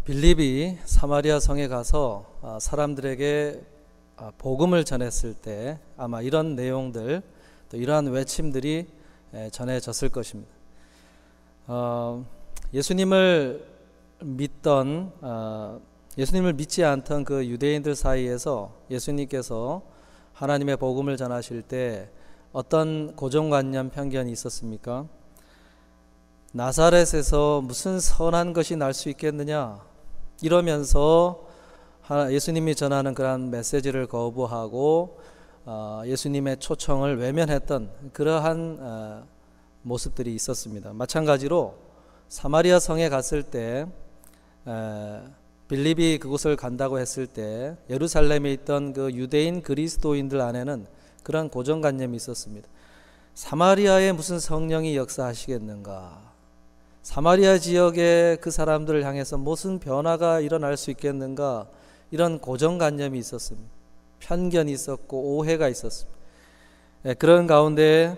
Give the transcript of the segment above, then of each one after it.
빌립이 사마리아 성에 가서 사람들에게 복음을 전했을 때 아마 이런 내용들, 또 이러한 외침들이 전해졌을 것입니다. 예수님을 믿지 않던 그 유대인들 사이에서 예수님께서 하나님의 복음을 전하실 때 어떤 고정관념, 편견이 있었습니까? 나사렛에서 무슨 선한 것이 날 수 있겠느냐, 이러면서 예수님이 전하는 그러한 메시지를 거부하고 예수님의 초청을 외면했던 그러한 모습들이 있었습니다. 마찬가지로 사마리아 성에 갔을 때 빌립이 그곳을 간다고 했을 때 예루살렘에 있던 그 유대인 그리스도인들 안에는 그런 고정관념이 있었습니다. 사마리아에 무슨 성령이 역사하시겠는가, 사마리아 지역의 그 사람들을 향해서 무슨 변화가 일어날 수 있겠는가, 이런 고정관념이 있었습니다. 편견이 있었고 오해가 있었습니다. 그런 가운데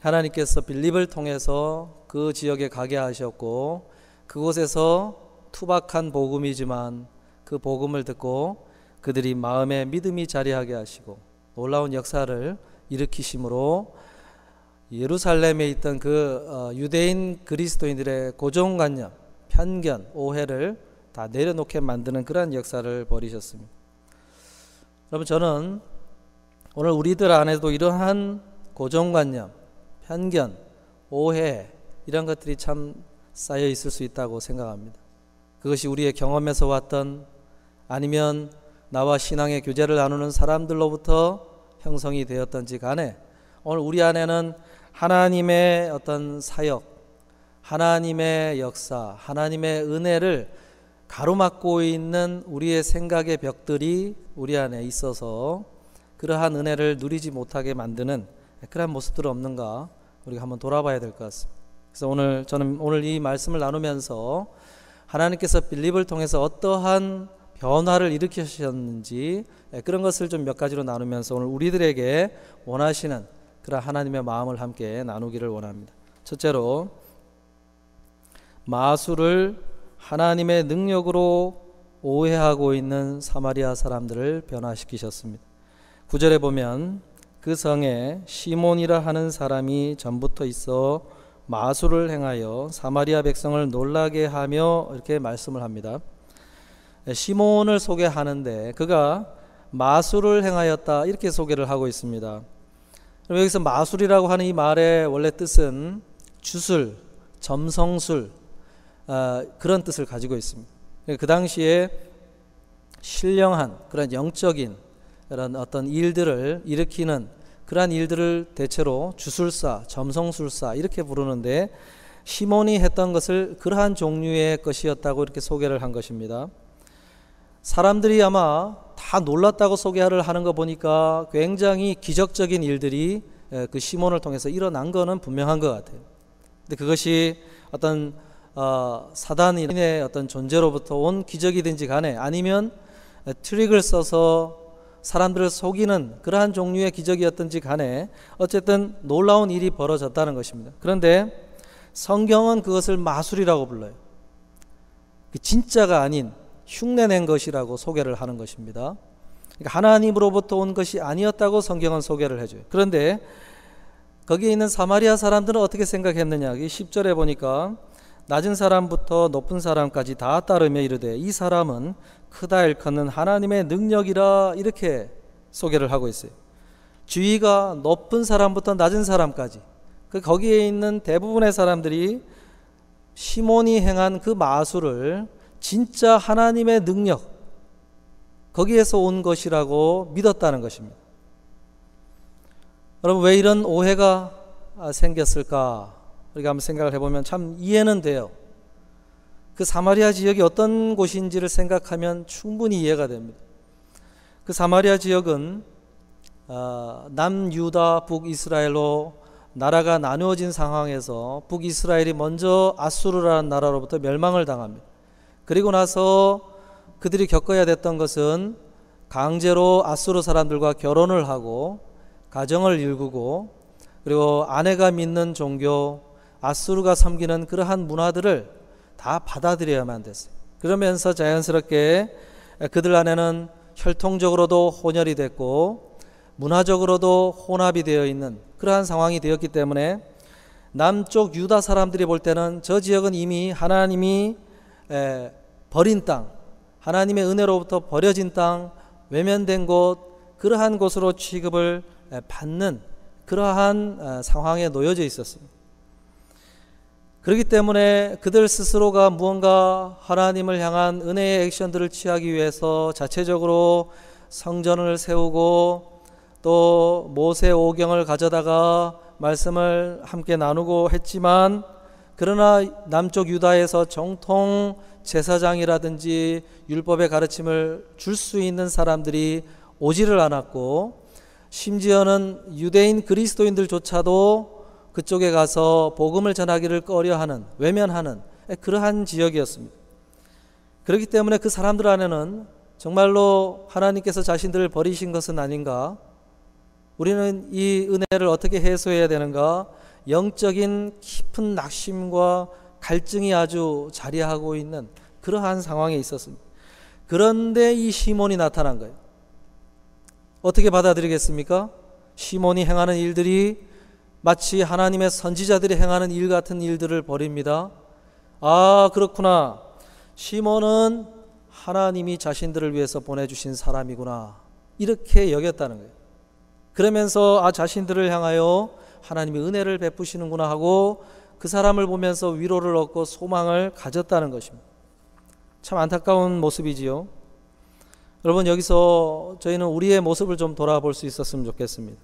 하나님께서 빌립을 통해서 그 지역에 가게 하셨고, 그곳에서 투박한 복음이지만 그 복음을 듣고 그들이 마음에 믿음이 자리하게 하시고 놀라운 역사를 일으키심으로 예루살렘에 있던 그 유대인 그리스도인들의 고정관념, 편견, 오해를 다 내려놓게 만드는 그러한 역사를 벌이셨습니다. 여러분, 저는 오늘 우리들 안에도 이러한 고정관념, 편견, 오해, 이런 것들이 참 쌓여 있을 수 있다고 생각합니다. 그것이 우리의 경험에서 왔던, 아니면 나와 신앙의 교제를 나누는 사람들로부터 형성이 되었던지 간에 오늘 우리 안에는 하나님의 어떤 사역, 하나님의 역사, 하나님의 은혜를 가로막고 있는 우리의 생각의 벽들이 우리 안에 있어서 그러한 은혜를 누리지 못하게 만드는 그런 모습들은 없는가, 우리가 한번 돌아봐야 될 것 같습니다. 그래서 저는 오늘 이 말씀을 나누면서 하나님께서 빌립을 통해서 어떠한 변화를 일으키셨는지 그런 것을 좀 몇 가지로 나누면서 오늘 우리들에게 원하시는 그런 하나님의 마음을 함께 나누기를 원합니다. 첫째로, 마술을 하나님의 능력으로 오해하고 있는 사마리아 사람들을 변화시키셨습니다. 9절에 보면 그 성에 시몬이라 하는 사람이 전부터 있어 마술을 행하여 사마리아 백성을 놀라게 하며, 이렇게 말씀을 합니다. 시몬을 소개하는데 그가 마술을 행하였다, 이렇게 소개를 하고 있습니다. 여기서 마술이라고 하는 이 말의 원래 뜻은 주술, 점성술, 그런 뜻을 가지고 있습니다. 그 당시에 신령한 그런 영적인 그런 어떤 일들을 일으키는 그러한 일들을 대체로 주술사, 점성술사 이렇게 부르는데, 시몬이 했던 것을 그러한 종류의 것이었다고 이렇게 소개를 한 것입니다. 사람들이 아마 다 놀랐다고 소개를 하는 거 보니까 굉장히 기적적인 일들이 그 시몬을 통해서 일어난 거는 분명한 것 같아요. 근데 그것이 어떤 사단의 어떤 존재로부터 온 기적이든지 간에, 아니면 트릭을 써서 사람들을 속이는 그러한 종류의 기적이었든지 간에 어쨌든 놀라운 일이 벌어졌다는 것입니다. 그런데 성경은 그것을 마술이라고 불러요. 진짜가 아닌 흉내낸 것이라고 소개를 하는 것입니다. 그러니까 하나님으로부터 온 것이 아니었다고 성경은 소개를 해줘요. 그런데 거기에 있는 사마리아 사람들은 어떻게 생각했느냐, 10절에 보니까 낮은 사람부터 높은 사람까지 다 따르며 이르되 이 사람은 크다 일컫는 하나님의 능력이라, 이렇게 소개를 하고 있어요. 지위가 높은 사람부터 낮은 사람까지, 거기에 있는 대부분의 사람들이 시몬이 행한 그 마술을 진짜 하나님의 능력, 거기에서 온 것이라고 믿었다는 것입니다. 여러분, 왜 이런 오해가 생겼을까? 우리가 한번 생각을 해보면 참 이해는 돼요. 그 사마리아 지역이 어떤 곳인지를 생각하면 충분히 이해가 됩니다. 그 사마리아 지역은 남유다, 북이스라엘로 나라가 나누어진 상황에서 북이스라엘이 먼저 아수르라는 나라로부터 멸망을 당합니다. 그리고 나서 그들이 겪어야 됐던 것은 강제로 아수르 사람들과 결혼을 하고 가정을 일구고, 그리고 아내가 믿는 종교, 아수르가 섬기는 그러한 문화들을 다 받아들여야만 됐어요. 그러면서 자연스럽게 그들 안에는 혈통적으로도 혼혈이 됐고 문화적으로도 혼합이 되어 있는 그러한 상황이 되었기 때문에 남쪽 유다 사람들이 볼 때는 저 지역은 이미 하나님이 버린 땅, 하나님의 은혜로부터 버려진 땅, 외면된 곳, 그러한 곳으로 취급을 받는 그러한 상황에 놓여져 있었습니다. 그렇기 때문에 그들 스스로가 무언가 하나님을 향한 은혜의 액션들을 취하기 위해서 자체적으로 성전을 세우고 또 모세 오경을 가져다가 말씀을 함께 나누고 했지만, 그러나 남쪽 유다에서 정통 제사장이라든지 율법의 가르침을 줄 수 있는 사람들이 오지를 않았고, 심지어는 유대인 그리스도인들조차도 그쪽에 가서 복음을 전하기를 꺼려하는, 외면하는 그러한 지역이었습니다. 그렇기 때문에 그 사람들 안에는 정말로 하나님께서 자신들을 버리신 것은 아닌가, 우리는 이 은혜를 어떻게 해소해야 되는가, 영적인 깊은 낙심과 갈증이 아주 자리하고 있는 그러한 상황에 있었습니다. 그런데 이 시몬이 나타난 거예요. 어떻게 받아들이겠습니까? 시몬이 행하는 일들이 마치 하나님의 선지자들이 행하는 일 같은 일들을 벌입니다. 아, 그렇구나. 시몬은 하나님이 자신들을 위해서 보내주신 사람이구나, 이렇게 여겼다는 거예요. 그러면서 자신들을 향하여 하나님이 은혜를 베푸시는구나 하고 그 사람을 보면서 위로를 얻고 소망을 가졌다는 것입니다. 참 안타까운 모습이지요. 여러분, 여기서 저희는 우리의 모습을 좀 돌아볼 수 있었으면 좋겠습니다.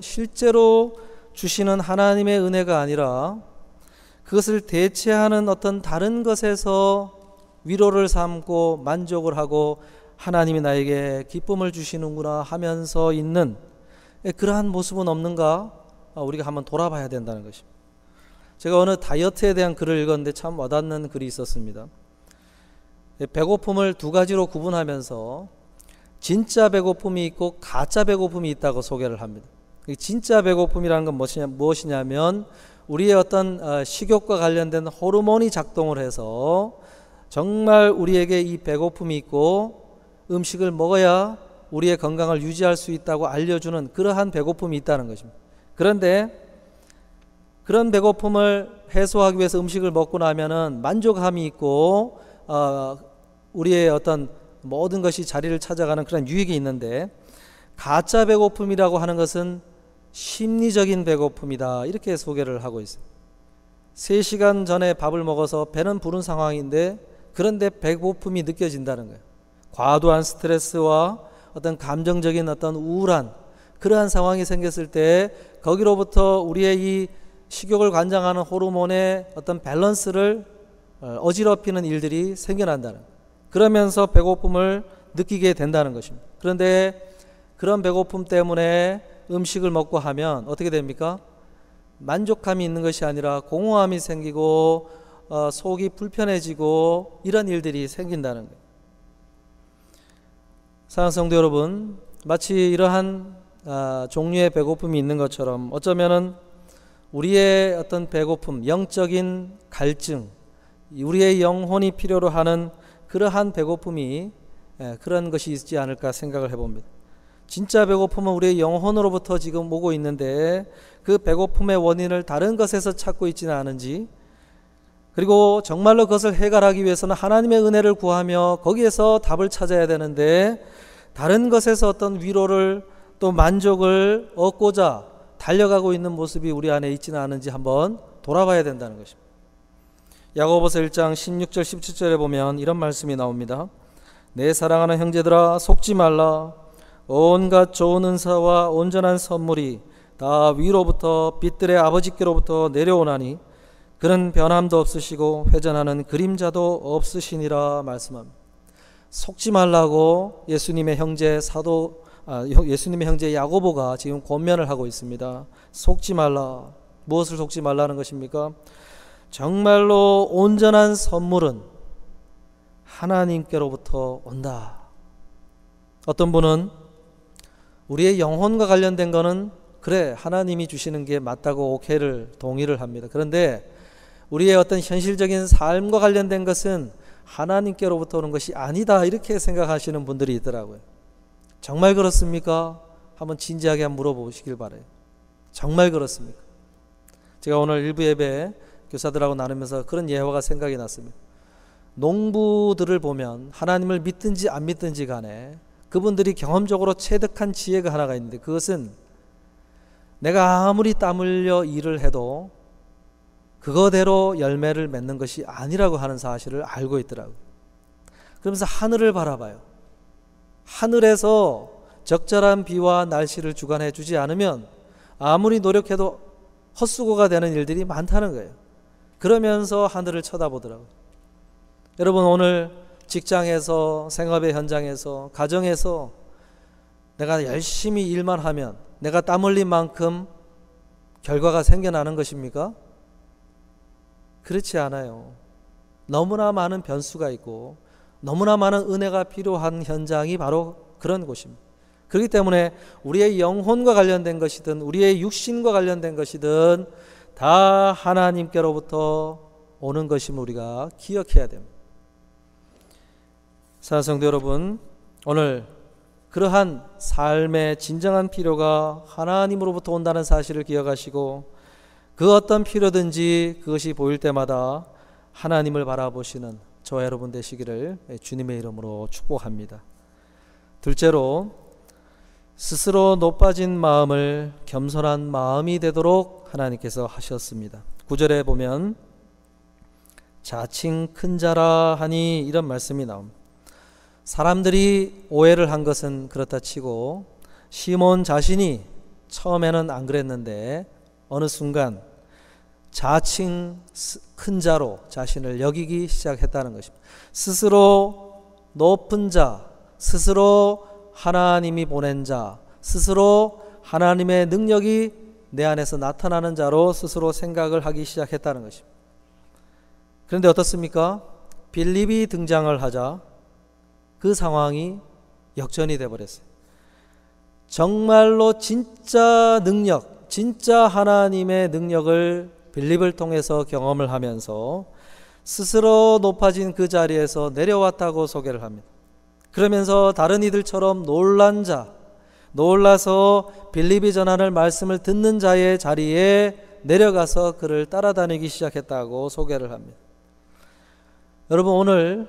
실제로 주시는 하나님의 은혜가 아니라 그것을 대체하는 어떤 다른 것에서 위로를 삼고 만족을 하고 하나님이 나에게 기쁨을 주시는구나 하면서 있는 그러한 모습은 없는가, 우리가 한번 돌아봐야 된다는 것입니다. 제가 어느 다이어트에 대한 글을 읽었는데 참 와닿는 글이 있었습니다. 배고픔을 두 가지로 구분하면서 진짜 배고픔이 있고 가짜 배고픔이 있다고 소개를 합니다. 진짜 배고픔이라는 건 무엇이냐면 우리의 어떤 식욕과 관련된 호르몬이 작동을 해서 정말 우리에게 이 배고픔이 있고 음식을 먹어야 우리의 건강을 유지할 수 있다고 알려주는 그러한 배고픔이 있다는 것입니다. 그런데 그런 배고픔을 해소하기 위해서 음식을 먹고 나면은 만족함이 있고 우리의 어떤 모든 것이 자리를 찾아가는 그런 유익이 있는데, 가짜 배고픔이라고 하는 것은 심리적인 배고픔이다, 이렇게 소개를 하고 있어요. 3시간 전에 밥을 먹어서 배는 부른 상황인데 그런데 배고픔이 느껴진다는 거예요. 과도한 스트레스와 어떤 감정적인 어떤 우울한 그러한 상황이 생겼을 때 거기로부터 우리의 이 식욕을 관장하는 호르몬의 어떤 밸런스를 어지럽히는 일들이 생겨난다는 거예요. 그러면서 배고픔을 느끼게 된다는 것입니다. 그런데 그런 배고픔 때문에 음식을 먹고 하면 어떻게 됩니까? 만족감이 있는 것이 아니라 공허함이 생기고 속이 불편해지고 이런 일들이 생긴다는 거예요. 사랑하는 성도 여러분, 마치 이러한 종류의 배고픔이 있는 것처럼 어쩌면은 우리의 어떤 배고픔, 영적인 갈증, 우리의 영혼이 필요로 하는 그러한 배고픔이 그런 것이 있지 않을까 생각을 해봅니다. 진짜 배고픔은 우리의 영혼으로부터 지금 오고 있는데 그 배고픔의 원인을 다른 것에서 찾고 있지는 않은지, 그리고 정말로 그것을 해결하기 위해서는 하나님의 은혜를 구하며 거기에서 답을 찾아야 되는데 다른 것에서 어떤 위로를 또 만족을 얻고자 달려가고 있는 모습이 우리 안에 있지는 않은지 한번 돌아봐야 된다는 것입니다. 야고보서 1장 16절 17절에 보면 이런 말씀이 나옵니다. 내 사랑하는 형제들아, 속지 말라. 온갖 좋은 은사와 온전한 선물이 다 위로부터 빛들의 아버지께로부터 내려오나니 그는 변함도 없으시고 회전하는 그림자도 없으시니라 말씀합니다. 속지 말라고 예수님의 형제 예수님의 형제 야고보가 지금 권면을 하고 있습니다. 속지 말라. 무엇을 속지 말라는 것입니까? 정말로 온전한 선물은 하나님께로부터 온다. 어떤 분은 우리의 영혼과 관련된 거는 그래 하나님이 주시는 게 맞다고 오케이를 동의를 합니다. 그런데 우리의 어떤 현실적인 삶과 관련된 것은 하나님께로부터 오는 것이 아니다, 이렇게 생각하시는 분들이 있더라고요. 정말 그렇습니까? 한번 진지하게 한번 물어보시길 바라요. 정말 그렇습니까? 제가 오늘 일부 예배 교사들하고 나누면서 그런 예화가 생각이 났습니다. 농부들을 보면 하나님을 믿든지 안 믿든지 간에 그분들이 경험적으로 체득한 지혜가 하나가 있는데, 그것은 내가 아무리 땀 흘려 일을 해도 그거대로 열매를 맺는 것이 아니라고 하는 사실을 알고 있더라고요. 그러면서 하늘을 바라봐요. 하늘에서 적절한 비와 날씨를 주관해 주지 않으면 아무리 노력해도 헛수고가 되는 일들이 많다는 거예요. 그러면서 하늘을 쳐다보더라고요. 여러분, 오늘 직장에서, 생업의 현장에서, 가정에서 내가 열심히 일만 하면 내가 땀 흘린 만큼 결과가 생겨나는 것입니까? 그렇지 않아요. 너무나 많은 변수가 있고 너무나 많은 은혜가 필요한 현장이 바로 그런 곳입니다. 그렇기 때문에 우리의 영혼과 관련된 것이든 우리의 육신과 관련된 것이든 다 하나님께로부터 오는 것임을 우리가 기억해야 됩니다. 사랑하는 성도 여러분, 오늘 그러한 삶의 진정한 필요가 하나님으로부터 온다는 사실을 기억하시고, 그 어떤 필요든지 그것이 보일 때마다 하나님을 바라보시는 저와 여러분 되시기를 주님의 이름으로 축복합니다. 둘째로, 스스로 높아진 마음을 겸손한 마음이 되도록 하나님께서 하셨습니다. 9절에 보면 자칭 큰 자라 하니 이런 말씀이 나옵니다. 사람들이 오해를 한 것은 그렇다 치고 시몬 자신이 처음에는 안 그랬는데 어느 순간 자칭 큰 자로 자신을 여기기 시작했다는 것입니다. 스스로 높은 자, 스스로 하나님이 보낸 자, 스스로 하나님의 능력이 내 안에서 나타나는 자로 스스로 생각을 하기 시작했다는 것입니다. 그런데 어떻습니까? 빌립이 등장을 하자 그 상황이 역전이 되어버렸어요. 정말로 진짜 능력, 진짜 하나님의 능력을 빌립을 통해서 경험을 하면서 스스로 높아진 그 자리에서 내려왔다고 소개를 합니다. 그러면서 다른 이들처럼 놀란 자, 놀라서 빌립이 전하는 말씀을 듣는 자의 자리에 내려가서 그를 따라다니기 시작했다고 소개를 합니다. 여러분, 오늘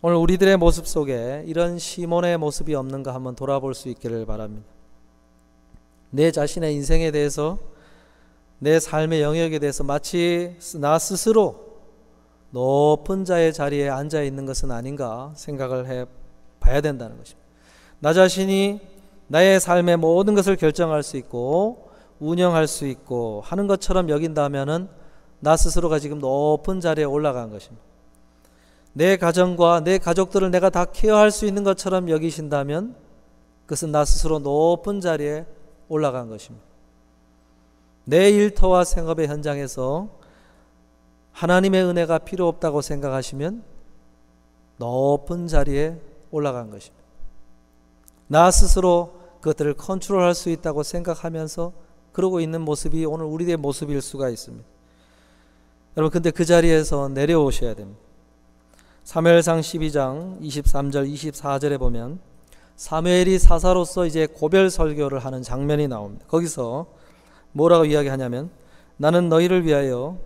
우리들의 모습 속에 이런 시몬의 모습이 없는가 한번 돌아볼 수 있기를 바랍니다. 내 자신의 인생에 대해서, 내 삶의 영역에 대해서 마치 나 스스로 높은 자의 자리에 앉아 있는 것은 아닌가 생각을 해 봐야 된다는 것입니다. 나 자신이 나의 삶의 모든 것을 결정할 수 있고 운영할 수 있고 하는 것처럼 여긴다면은 나 스스로가 지금 높은 자리에 올라간 것입니다. 내 가정과 내 가족들을 내가 다 케어할 수 있는 것처럼 여기신다면 그것은 나 스스로 높은 자리에 올라간 것입니다. 내 일터와 생업의 현장에서 하나님의 은혜가 필요 없다고 생각하시면 높은 자리에 올라간 것입니다. 나 스스로 그것들을 컨트롤할 수 있다고 생각하면서 그러고 있는 모습이 오늘 우리의 모습일 수가 있습니다. 여러분, 근데 그 자리에서 내려오셔야 됩니다. 사무엘상 12장 23절 24절에 보면 사무엘이 사사로서 이제 고별 설교를 하는 장면이 나옵니다. 거기서 뭐라고 이야기하냐면, 나는 너희를 위하여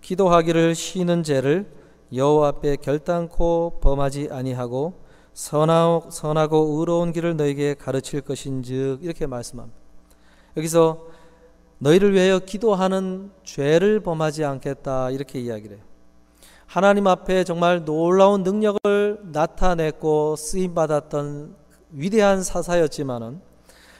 기도하기를 쉬는 죄를 여호와 앞에 결단코 범하지 아니하고 선하고 의로운 길을 너희에게 가르칠 것인즉, 이렇게 말씀합니다. 여기서 너희를 위하여 기도하는 죄를 범하지 않겠다, 이렇게 이야기를 해요. 하나님 앞에 정말 놀라운 능력을 나타냈고 쓰임받았던 위대한 사사였지만은,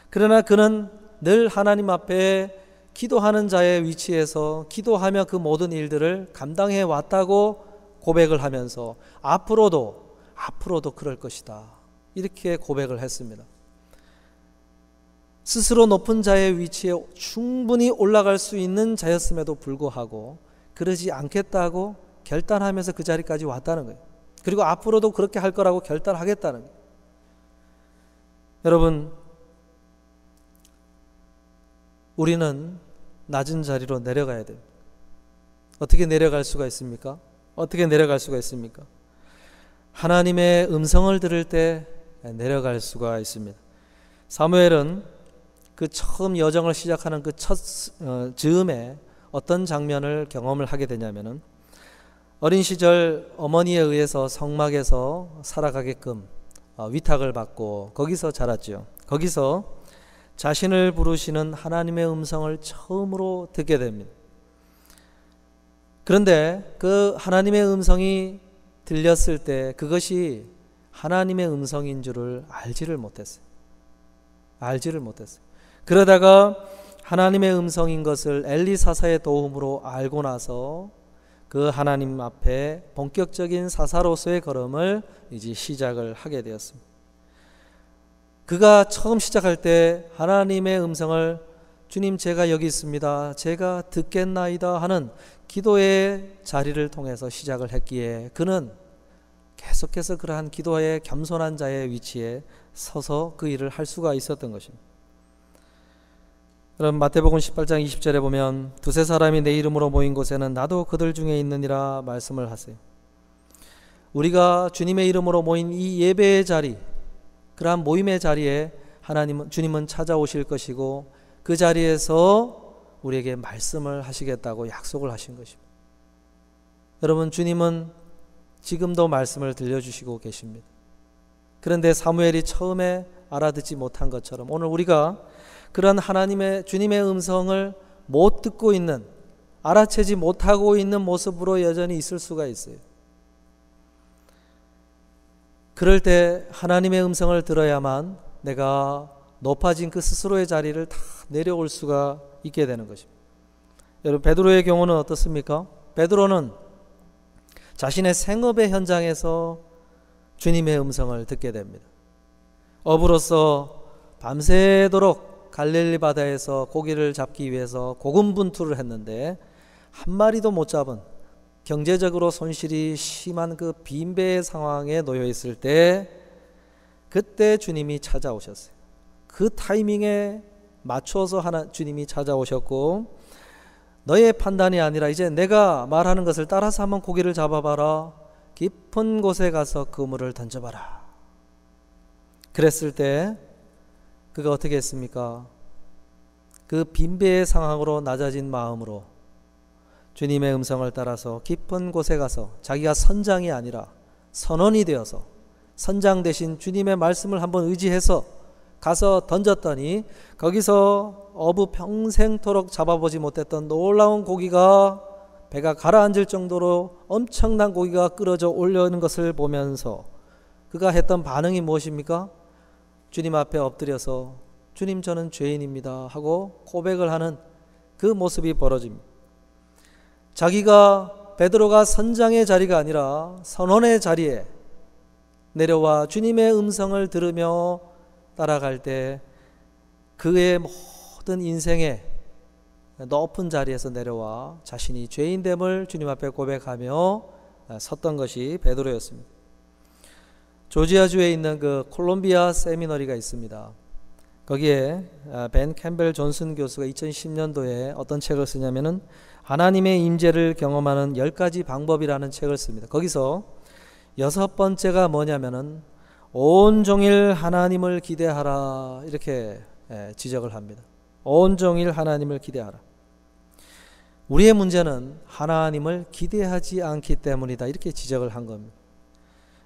그러나 그는 늘 하나님 앞에 기도하는 자의 위치에서 기도하며 그 모든 일들을 감당해 왔다고 고백을 하면서 앞으로도 그럴 것이다, 이렇게 고백을 했습니다. 스스로 높은 자의 위치에 충분히 올라갈 수 있는 자였음에도 불구하고 그러지 않겠다고 결단하면서 그 자리까지 왔다는 거예요. 그리고 앞으로도 그렇게 할 거라고 결단하겠다는 거예요. 여러분, 우리는 낮은 자리로 내려가야 됩니다. 어떻게 내려갈 수가 있습니까? 어떻게 내려갈 수가 있습니까? 하나님의 음성을 들을 때 내려갈 수가 있습니다. 사무엘은 그 처음 여정을 시작하는 그 첫 즈음에 어떤 장면을 경험을 하게 되냐면은, 어린 시절 어머니에 의해서 성막에서 살아가게끔 위탁을 받고 거기서 자랐죠. 거기서 자신을 부르시는 하나님의 음성을 처음으로 듣게 됩니다. 그런데 그 하나님의 음성이 들렸을 때 그것이 하나님의 음성인 줄을 알지를 못했어요. 그러다가 하나님의 음성인 것을 엘리 사사의 도움으로 알고 나서 그 하나님 앞에 본격적인 사사로서의 걸음을 이제 시작을 하게 되었습니다. 그가 처음 시작할 때 하나님의 음성을 주님 제가 여기 있습니다, 제가 듣겠나이다 하는 기도의 자리를 통해서 시작을 했기에 그는 계속해서 그러한 기도의 겸손한 자의 위치에 서서 그 일을 할 수가 있었던 것입니다. 그럼 마태복음 18장 20절에 보면 두세 사람이 내 이름으로 모인 곳에는 나도 그들 중에 있느니라 말씀을 하세요. 우리가 주님의 이름으로 모인 이 예배의 자리, 그러한 모임의 자리에 주님은 찾아오실 것이고 그 자리에서 우리에게 말씀을 하시겠다고 약속을 하신 것입니다. 여러분, 주님은 지금도 말씀을 들려주시고 계십니다. 그런데 사무엘이 처음에 알아듣지 못한 것처럼 오늘 우리가 그런 주님의 음성을 못 듣고 있는, 알아채지 못하고 있는 모습으로 여전히 있을 수가 있어요. 그럴 때 하나님의 음성을 들어야만 내가 높아진 그 스스로의 자리를 다 내려올 수가 있게 되는 것입니다. 여러분, 베드로의 경우는 어떻습니까? 베드로는 자신의 생업의 현장에서 주님의 음성을 듣게 됩니다. 어부로서 밤새도록 갈릴리 바다에서 고기를 잡기 위해서 고군분투를 했는데 한 마리도 못 잡은, 경제적으로 손실이 심한 그 빈배의 상황에 놓여 있을 때 그때 주님이 찾아오셨어요. 그 타이밍에 맞춰서 주님이 찾아오셨고, 너의 판단이 아니라 이제 내가 말하는 것을 따라서 한번 고기를 잡아봐라, 깊은 곳에 가서 그물을 던져봐라. 그랬을 때 그가 어떻게 했습니까? 그 빈배의 상황으로 낮아진 마음으로 주님의 음성을 따라서 깊은 곳에 가서 자기가 선장이 아니라 선원이 되어서 선장 대신 주님의 말씀을 한번 의지해서 가서 던졌더니 거기서 어부 평생토록 잡아보지 못했던 놀라운 고기가, 배가 가라앉을 정도로 엄청난 고기가 끌어져 올려오는 것을 보면서 그가 했던 반응이 무엇입니까? 주님 앞에 엎드려서 주님 저는 죄인입니다 하고 고백을 하는 그 모습이 벌어집니다. 자기가, 베드로가 선장의 자리가 아니라 선원의 자리에 내려와 주님의 음성을 들으며 따라갈 때 그의 모든 인생의 높은 자리에서 내려와 자신이 죄인됨을 주님 앞에 고백하며 섰던 것이 베드로였습니다. 조지아주에 있는 그 콜롬비아 세미너리가 있습니다. 거기에 벤 캠벨 존슨 교수가 2010년도에 어떤 책을 쓰냐면은 하나님의 임재를 경험하는 10가지 방법이라는 책을 씁니다. 거기서 6번째가 뭐냐면은 온종일 하나님을 기대하라, 이렇게 지적을 합니다. 온종일 하나님을 기대하라. 우리의 문제는 하나님을 기대하지 않기 때문이다, 이렇게 지적을 한 겁니다.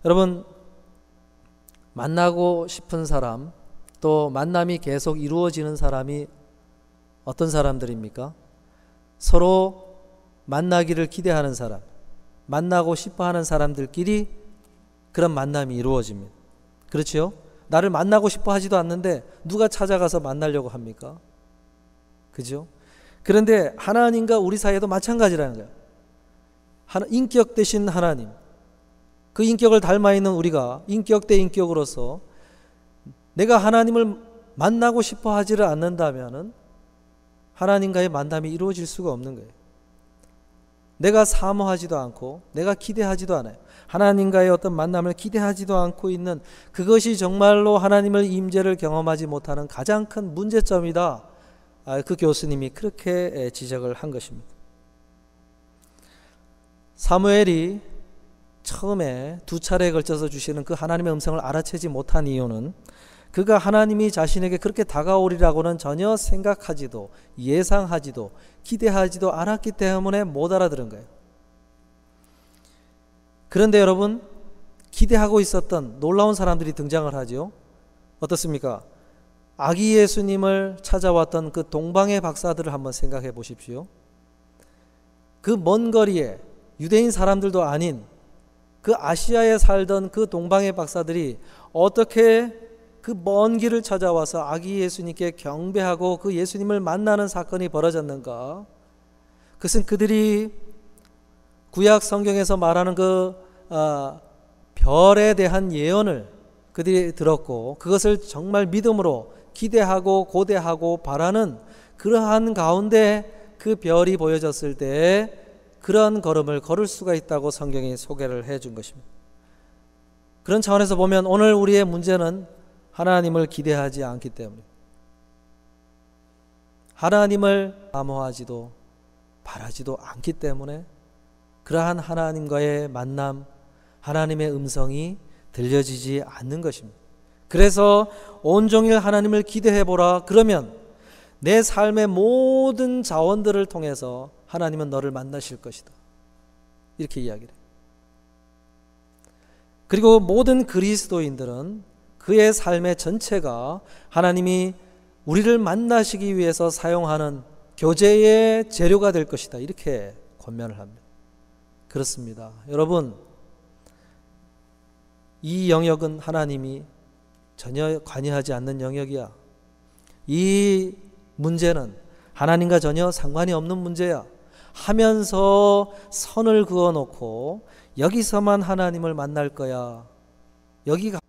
여러분, 만나고 싶은 사람, 또 만남이 계속 이루어지는 사람이 어떤 사람들입니까? 서로 만나기를 기대하는 사람, 만나고 싶어하는 사람들끼리 그런 만남이 이루어집니다. 그렇죠? 나를 만나고 싶어 하지도 않는데 누가 찾아가서 만나려고 합니까? 그죠? 그런데 하나님과 우리 사이에도 마찬가지라는 거예요. 인격 대신 하나님, 그 인격을 닮아 있는 우리가 인격 대 인격으로서 내가 하나님을 만나고 싶어 하지를 않는다면 하나님과의 만남이 이루어질 수가 없는 거예요. 내가 사모하지도 않고 내가 기대하지도 않아요. 하나님과의 어떤 만남을 기대하지도 않고 있는 그것이 정말로 하나님의 임재를 경험하지 못하는 가장 큰 문제점이다. 그 교수님이 그렇게 지적을 한 것입니다. 사무엘이 처음에 두 차례에 걸쳐서 주시는 그 하나님의 음성을 알아채지 못한 이유는 그가 하나님이 자신에게 그렇게 다가오리라고는 전혀 생각하지도 예상하지도 기대하지도 않았기 때문에 못 알아들은 거예요. 그런데 여러분, 기대하고 있었던 놀라운 사람들이 등장을 하죠. 어떻습니까? 아기 예수님을 찾아왔던 그 동방의 박사들을 한번 생각해 보십시오. 그 먼 거리에 유대인 사람들도 아닌 그 아시아에 살던 그 동방의 박사들이 어떻게 그 먼 길을 찾아와서 아기 예수님께 경배하고 그 예수님을 만나는 사건이 벌어졌는가? 그것은 그들이 구약 성경에서 말하는 그 별에 대한 예언을 그들이 들었고 그것을 정말 믿음으로 기대하고 고대하고 바라는 그러한 가운데 그 별이 보여졌을 때 그런 걸음을 걸을 수가 있다고 성경이 소개를 해준 것입니다. 그런 차원에서 보면 오늘 우리의 문제는 하나님을 기대하지 않기 때문입니다. 하나님을 사모하지도 바라지도 않기 때문에 그러한 하나님과의 만남, 하나님의 음성이 들려지지 않는 것입니다. 그래서 온종일 하나님을 기대해보라. 그러면 내 삶의 모든 자원들을 통해서 하나님은 너를 만나실 것이다. 이렇게 이야기를 해요. 그리고 모든 그리스도인들은 그의 삶의 전체가 하나님이 우리를 만나시기 위해서 사용하는 교제의 재료가 될 것이다. 이렇게 권면을 합니다. 그렇습니다. 여러분, 이 영역은 하나님이 전혀 관여하지 않는 영역이야. 이 문제는 하나님과 전혀 상관이 없는 문제야 하면서 선을 그어놓고 여기서만 하나님을 만날 거야. 여기가